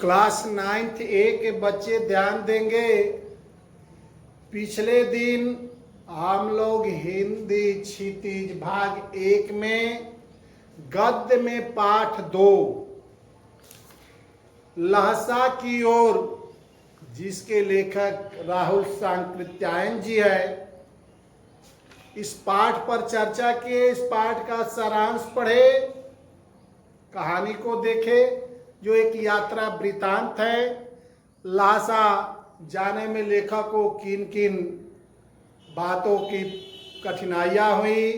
Class 9th ए के बच्चे ध्यान देंगे। पिछले दिन हम लोग हिंदी क्षितिज भाग 1 में गद्य में पाठ 2 लहसा की ओर, जिसके लेखक राहुल सांकृत्यायन जी है, इस पाठ पर चर्चा किए। इस पाठ का सारांश पढ़े, कहानी को देखे, जो एक यात्रा वृतांत है। लहसा जाने में लेखक को किन किन बातों की कठिनाइयाँ हुई,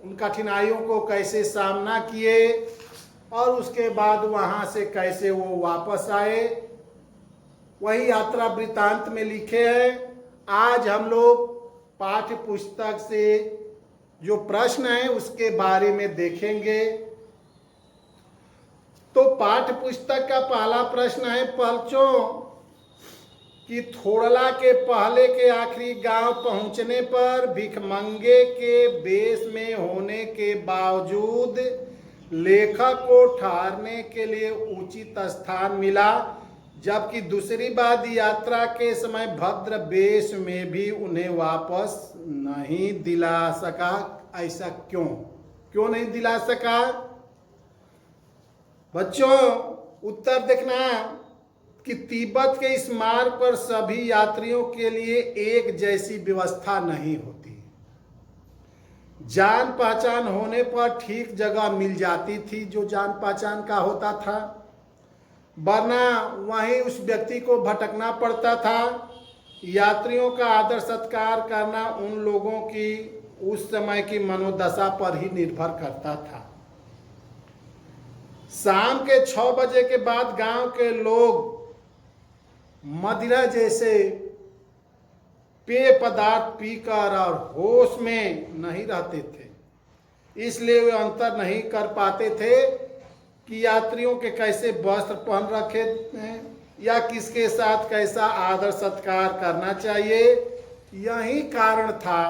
उन कठिनाइयों को कैसे सामना किए और उसके बाद वहाँ से कैसे वो वापस आए, वही यात्रा वृतांत में लिखे हैं। आज हम लोग पाठ्य पुस्तक से जो प्रश्न है उसके बारे में देखेंगे। तो पाठ्य पुस्तक का पहला प्रश्न है बच्चों कि थोड़ला के पहले के आखिरी गांव पहुंचने पर भिखमंगे के वेश में होने के बावजूद लेखक को ठहरने के लिए उचित स्थान मिला, जबकि दूसरी बात यात्रा के समय भद्र वेश में भी उन्हें वापस नहीं दिला सका। ऐसा क्यों नहीं दिला सका? बच्चों उत्तर देखना कि तिब्बत के इस मार्ग पर सभी यात्रियों के लिए एक जैसी व्यवस्था नहीं होती। जान पहचान होने पर ठीक जगह मिल जाती थी जो जान पहचान का होता था, वरना वहीं उस व्यक्ति को भटकना पड़ता था। यात्रियों का आदर सत्कार करना उन लोगों की उस समय की मनोदशा पर ही निर्भर करता था। शाम के 6 बजे के बाद गांव के लोग मदिरा जैसे पेय पदार्थ पीकर और होश में नहीं रहते थे, इसलिए वे अंतर नहीं कर पाते थे कि यात्रियों के कैसे वस्त्र पहन रखे हैं या किसके साथ कैसा आदर सत्कार करना चाहिए। यही कारण था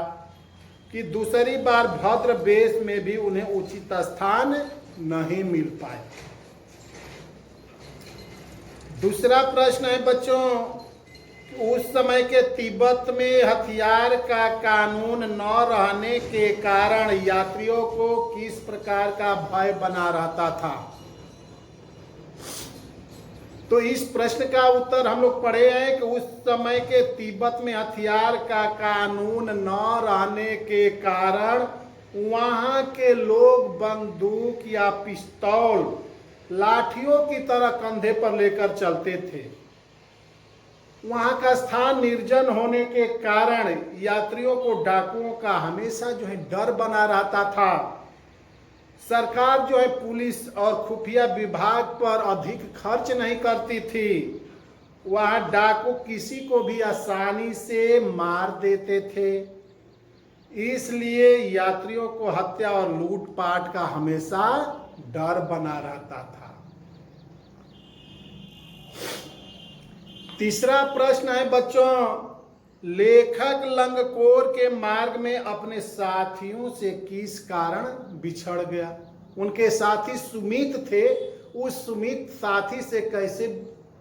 कि दूसरी बार भद्र वेश में भी उन्हें उचित स्थान नहीं मिल पाए। दूसरा प्रश्न है बच्चों, उस समय के तिब्बत में हथियार का कानून न रहने के कारण यात्रियों को किस प्रकार का भय बना रहता था? तो इस प्रश्न का उत्तर हम लोग पढ़े हैं कि उस समय के तिब्बत में हथियार का कानून न रहने के कारण वहाँ के लोग बंदूक या पिस्तौल लाठियों की तरह कंधे पर लेकर चलते थे। वहाँ का स्थान निर्जन होने के कारण यात्रियों को डाकुओं का हमेशा डर बना रहता था। सरकार पुलिस और खुफिया विभाग पर अधिक खर्च नहीं करती थी। वहाँ डाकू किसी को भी आसानी से मार देते थे, इसलिए यात्रियों को हत्या और लूटपाट का हमेशा डर बना रहता था। तीसरा प्रश्न है बच्चों, लेखक लंगकोर के मार्ग में अपने साथियों से किस कारण बिछड़ गया? उनके साथी सुमित थे, उस सुमित साथी से कैसे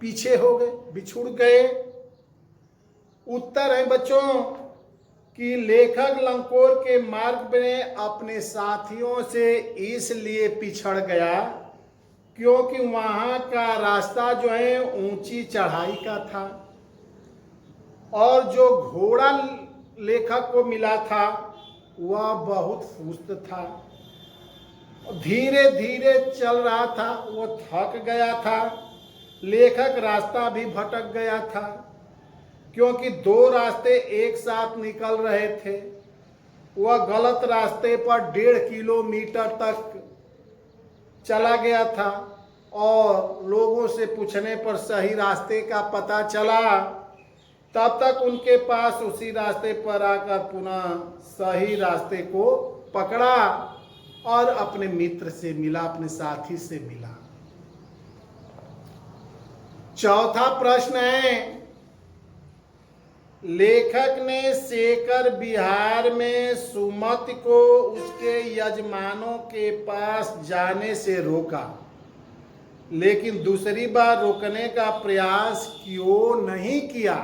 पीछे हो गए, बिछुड़ गए? उत्तर है बच्चों कि लेखक लंगकोर के मार्ग में अपने साथियों से इसलिए पिछड़ गया क्योंकि वहाँ का रास्ता ऊंची चढ़ाई का था और जो घोड़ा लेखक को मिला था वह बहुत सुस्त था, धीरे धीरे चल रहा था, वो थक गया था। लेखक रास्ता भी भटक गया था क्योंकि 2 रास्ते एक साथ निकल रहे थे। वह गलत रास्ते पर 1.5 किलोमीटर तक चला गया था और लोगों से पूछने पर सही रास्ते का पता चला। तब तक उनके पास उसी रास्ते पर आकर पुनः सही रास्ते को पकड़ा और अपने मित्र से मिला, अपने साथी से मिला। चौथा प्रश्न है, लेखक ने शेखर बिहार में सुमति को उसके यजमानों के पास जाने से रोका। लेकिन दूसरी बार रोकने का प्रयास क्यों नहीं किया?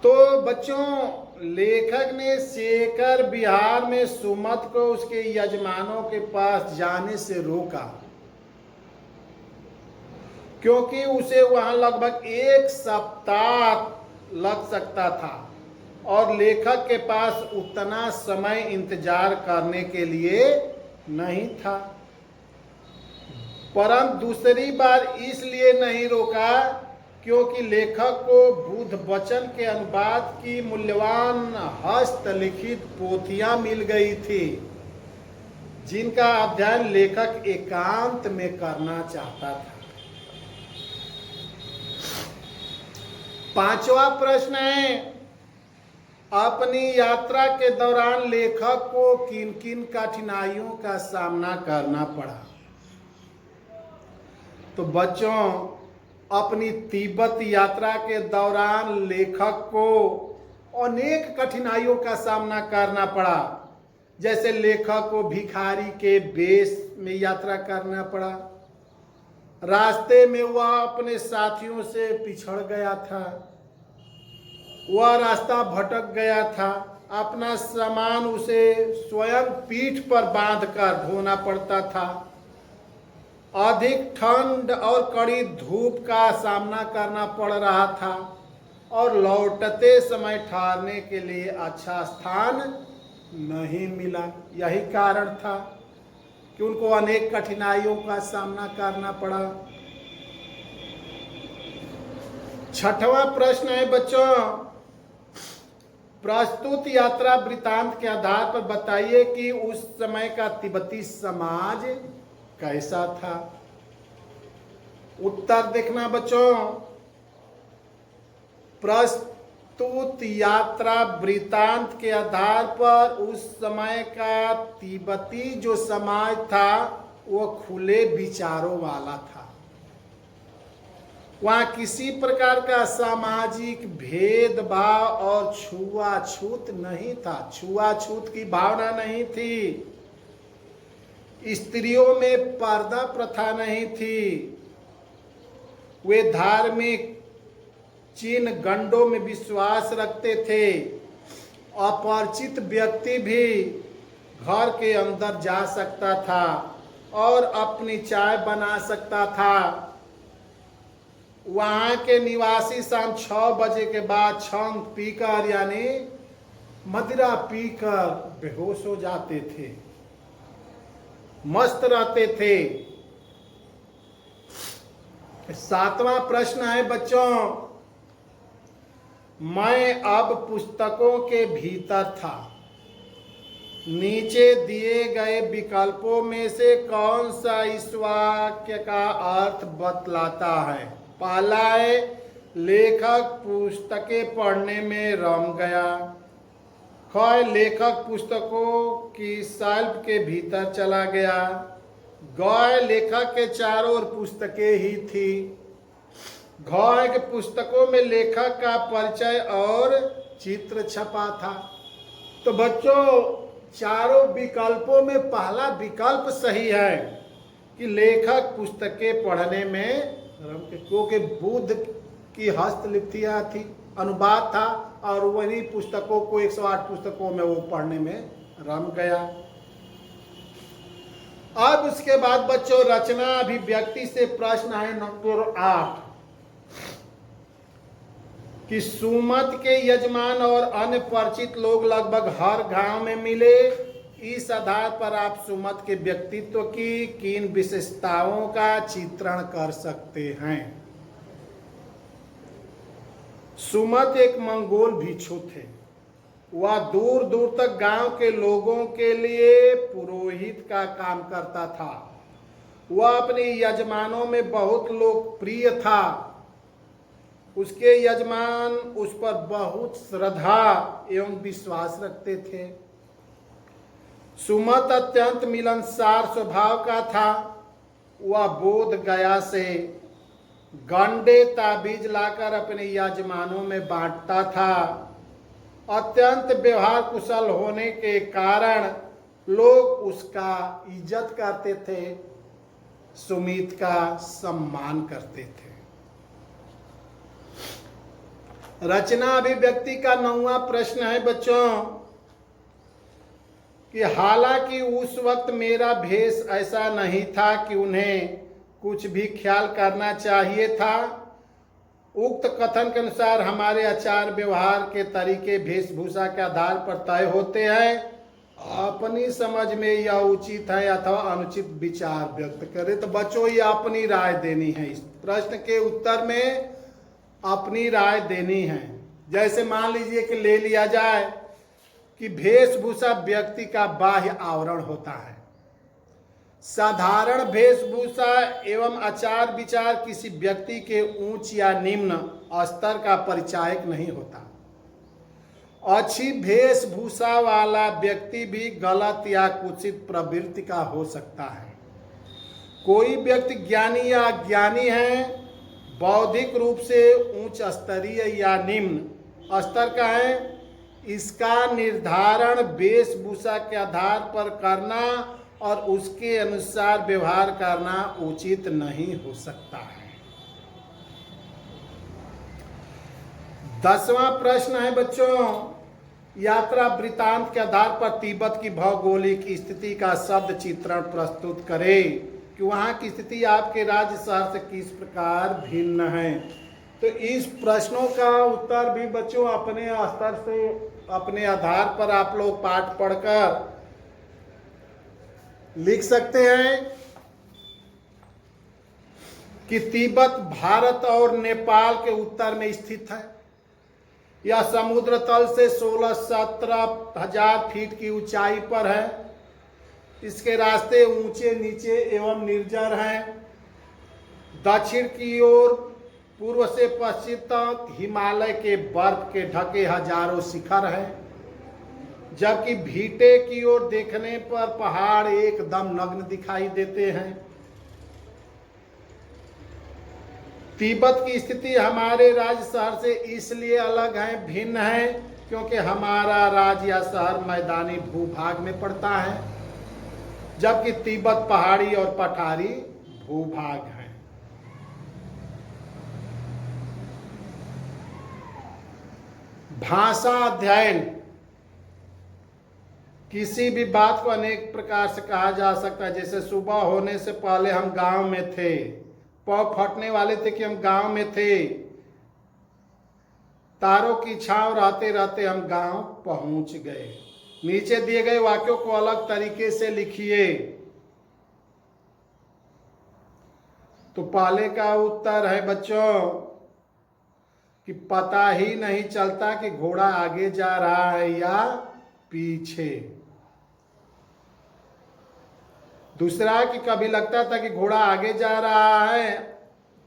तो बच्चों, लेखक ने शेखर विहार में सुमत को उसके यजमानों के पास जाने से रोका, क्योंकि उसे वहां लगभग 1 सप्ताह लग सकता था और लेखक के पास उतना समय इंतजार करने के लिए नहीं था। परंतु दूसरी बार इसलिए नहीं रोका क्योंकि लेखक को बुद्ध वचन के अनुवाद की मूल्यवान हस्तलिखित पोथियां मिल गई थी, जिनका अध्ययन लेखक एकांत में करना चाहता था। 5वां प्रश्न है, अपनी यात्रा के दौरान लेखक को किन किन कठिनाइयों का सामना करना पड़ा? तो बच्चों, अपनी तिब्बत यात्रा के दौरान लेखक को अनेक कठिनाइयों का सामना करना पड़ा। जैसे लेखक को भिखारी के वेश में यात्रा करना पड़ा, रास्ते में वह अपने साथियों से पिछड़ गया था, वह रास्ता भटक गया था, अपना सामान उसे स्वयं पीठ पर बांधकर ढोना पड़ता था, अधिक ठंड और कड़ी धूप का सामना करना पड़ रहा था और लौटते समय ठहरने के लिए अच्छा स्थान नहीं मिला। यही कारण था कि उनको अनेक कठिनाइयों का सामना करना पड़ा। 6वां प्रश्न है बच्चों, प्रस्तुत यात्रा वृतांत के आधार पर बताइए कि उस समय का तिब्बती समाज कैसा था? उत्तर देखना बच्चों, प्रस्तुत यात्रा वृतांत के आधार पर उस समय का तिब्बती जो समाज था वो खुले विचारों वाला था। वहां किसी प्रकार का सामाजिक भेदभाव और छुआछूत नहीं था, छुआछूत की भावना नहीं थी, स्त्रियों में पर्दा प्रथा नहीं थी, वे धार्मिक चिन्ह गंडों में विश्वास रखते थे, अपरिचित व्यक्ति भी घर के अंदर जा सकता था और अपनी चाय बना सकता था। वहां के निवासी शाम 6 बजे के बाद छंद पीकर यानी मदिरा पीकर बेहोश हो जाते थे, मस्त रहते थे। 7वां प्रश्न है बच्चों, मैं अब पुस्तकों के भीतर था, नीचे दिए गए विकल्पों में से कौन सा इस वाक्य का अर्थ बतलाता है? पहला है, लेखक पुस्तकें पढ़ने में रम गया। ख, लेखक पुस्तकों की शेल्फ के भीतर चला गया। ग, लेखक के चारों ओर पुस्तकें ही थी। घ, के पुस्तकों में लेखक का परिचय और चित्र छपा था। तो बच्चों, चारों विकल्पों में पहला विकल्प सही है कि लेखक पुस्तकें पढ़ने में रम के, क्योंकि बुद्ध की हस्तलिखियां थी, अनुवाद था और वही पुस्तकों को 108 पुस्तकों में वो पढ़ने में रम गया। अब उसके बाद बच्चों, रचना अभिव्यक्ति से प्रश्न है नंबर 8 कि सुमत के यजमान और अन्य परिचित लोग लगभग हर गांव में मिले। इस आधार पर आप सुमत के व्यक्तित्व की किन विशेषताओं का चित्रण कर सकते हैं? सुमत एक मंगोल भिक्षु थे। वह दूर दूर तक गांव के लोगों के लिए पुरोहित का काम करता था। वह अपने यजमानों में बहुत लोकप्रिय था। उसके यजमान उस पर बहुत श्रद्धा एवं विश्वास रखते थे। सुमत अत्यंत मिलनसार स्वभाव का था। वह बोध गया से गंडे ताबीज लाकर अपने यजमानों में बांटता था। अत्यंत व्यवहार कुशल होने के कारण लोग उसका इज्जत करते थे, सुमित का सम्मान करते थे। रचना अभिव्यक्ति का 9वां प्रश्न है बच्चों कि हालांकि उस वक्त मेरा भेष ऐसा नहीं था कि उन्हें कुछ भी ख्याल करना चाहिए था। उक्त कथन के अनुसार हमारे आचार व्यवहार के तरीके वेशभूषा के आधार पर तय होते हैं। अपनी समझ में यह उचित है अथवा अनुचित विचार व्यक्त करें। तो बच्चों ये अपनी राय देनी है, इस प्रश्न के उत्तर में अपनी राय देनी है। जैसे मान लीजिए कि ले लिया जाए कि वेशभूषा व्यक्ति का बाह्य आवरण होता है। साधारण वेशभूषा एवं आचार विचार किसी व्यक्ति के उच्च या निम्न स्तर का परिचायक नहीं होता। अच्छी वेशभूषा वाला व्यक्ति भी गलत या कुत्सित प्रवृत्ति का हो सकता है। कोई व्यक्ति ज्ञानी या अज्ञानी है, बौद्धिक रूप से उच्च स्तरीय या निम्न स्तर का है, इसका निर्धारण वेशभूषा के आधार पर करना और उसके अनुसार व्यवहार करना उचित नहीं हो सकता है। 10वां प्रश्न है बच्चों, यात्रा वृतांत के आधार पर तिब्बत की भौगोलिक स्थिति का शब्द चित्रण प्रस्तुत करें कि वहां की स्थिति आपके राज्य शहर से किस प्रकार भिन्न है। तो इस प्रश्नों का उत्तर भी बच्चों अपने स्तर से, अपने आधार पर आप लोग पाठ पढ़कर लिख सकते हैं कि तिब्बत भारत और नेपाल के उत्तर में स्थित है। यह समुद्र तल से 16-17 हजार फीट की ऊंचाई पर है। इसके रास्ते ऊंचे नीचे एवं निर्जर हैं। दक्षिण की ओर पूर्व से पश्चिम तक हिमालय के बर्फ के ढके हजारों शिखर हैं, जबकि भीटे की ओर देखने पर पहाड़ एकदम नग्न दिखाई देते हैं। तिब्बत की स्थिति हमारे राज्य शहर से इसलिए अलग है, भिन्न है, क्योंकि हमारा राज्य या शहर मैदानी भूभाग में पड़ता है, जबकि तिब्बत पहाड़ी और पठारी भूभाग है। भाषा अध्ययन किसी भी बात को अनेक प्रकार से कहा जा सकता है। जैसे सुबह होने से पहले हम गांव में थे, पाँव फटने वाले थे कि हम गांव में थे, तारों की छांव रहते रहते हम गांव पहुंच गए। नीचे दिए गए वाक्यों को अलग तरीके से लिखिए। तो पहले का उत्तर है बच्चों कि पता ही नहीं चलता कि घोड़ा आगे जा रहा है या पीछे। दूसरा कि कभी लगता था कि घोड़ा आगे जा रहा है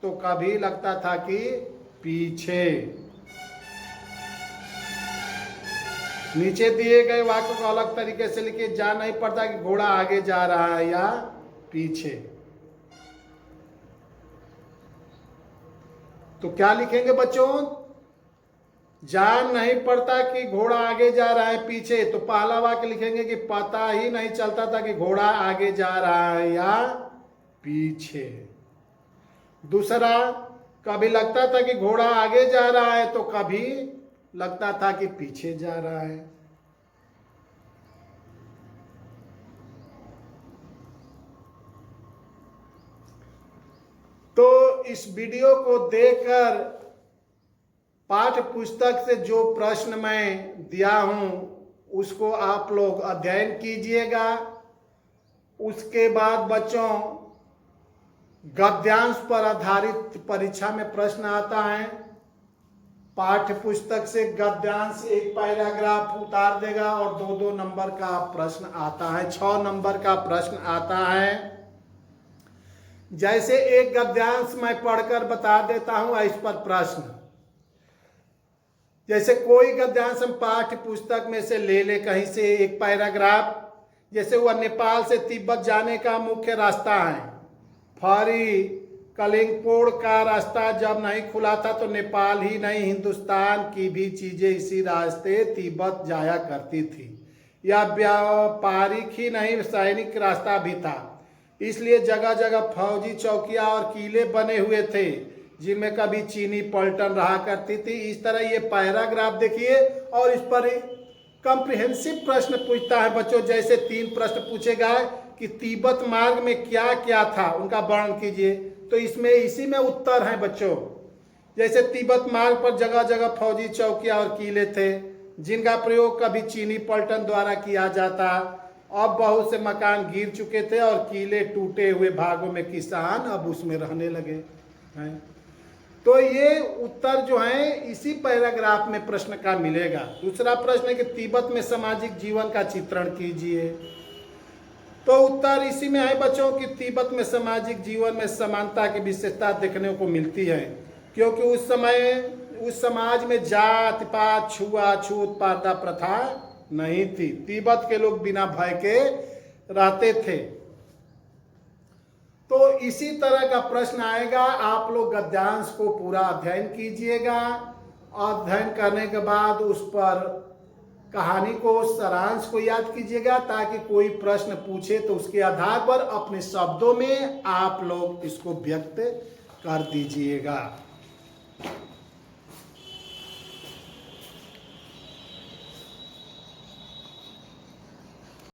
तो कभी लगता था कि पीछे। नीचे दिए गए वाक्य को अलग तरीके से लिखिए। जा नहीं पड़ता कि घोड़ा आगे जा रहा है या पीछे। तो क्या लिखेंगे बच्चों? जान नहीं पड़ता कि घोड़ा आगे जा रहा है पीछे। तो पहला वाक्य लिखेंगे कि पता ही नहीं चलता था कि घोड़ा आगे जा रहा है या पीछे। दूसरा, कभी लगता था कि घोड़ा आगे जा रहा है तो कभी लगता था कि पीछे जा रहा है। तो इस वीडियो को देखकर पाठ्य पुस्तक से जो प्रश्न मैं दिया हूं उसको आप लोग अध्ययन कीजिएगा। उसके बाद बच्चों गद्यांश पर आधारित परीक्षा में प्रश्न आता है। पाठ्य पुस्तक से गद्यांश एक पैराग्राफ उतार देगा और 2-2 नंबर का प्रश्न आता है, 6 नंबर का प्रश्न आता है। जैसे एक गद्यांश मैं पढ़कर बता देता हूं, इस पर प्रश्न। जैसे कोई गद्यांश हम पाठ्य पुस्तक में से ले ले कहीं से एक पैराग्राफ। जैसे वह नेपाल से तिब्बत जाने का मुख्य रास्ता है। फरी कलिंगपोड़ का रास्ता जब नहीं खुला था तो नेपाल ही नहीं हिंदुस्तान की भी चीजें इसी रास्ते तिब्बत जाया करती थी। या व्यापारिक ही नहीं सैनिक रास्ता भी था। इसलिए जगह जगह फौजी चौकियां और किले बने हुए थे जिनमें कभी चीनी पलटन रहा करती थी। इस तरह ये पैराग्राफ देखिए और इस पर कॉम्प्रिहेंसिव प्रश्न पूछता है बच्चों। जैसे 3 प्रश्न पूछे गए कि तिब्बत मार्ग में क्या क्या था उनका वर्णन कीजिए, तो इसमें इसी में उत्तर है बच्चों। जैसे तिब्बत मार्ग पर जगह जगह फौजी चौकियां और किले थे जिनका प्रयोग कभी चीनी पलटन द्वारा किया जाता। अब बहुत से मकान गिर चुके थे और किले टूटे हुए भागों में किसान अब उसमें रहने लगे हैं। तो ये उत्तर जो है इसी पैराग्राफ में प्रश्न का मिलेगा। दूसरा प्रश्न है कि तिब्बत में सामाजिक जीवन का चित्रण कीजिए, तो उत्तर इसी में है बच्चों कि तिब्बत में सामाजिक जीवन में समानता की विशेषता देखने को मिलती है, क्योंकि उस समय उस समाज में जात पात छुआछूत पर्दा प्रथा नहीं थी। तिब्बत के लोग बिना भय के रहते थे। तो इसी तरह का प्रश्न आएगा। आप लोग गद्यांश को पूरा अध्ययन कीजिएगा। अध्ययन करने के बाद उस पर कहानी को सारांश को याद कीजिएगा, ताकि कोई प्रश्न पूछे तो उसके आधार पर अपने शब्दों में आप लोग इसको व्यक्त कर दीजिएगा।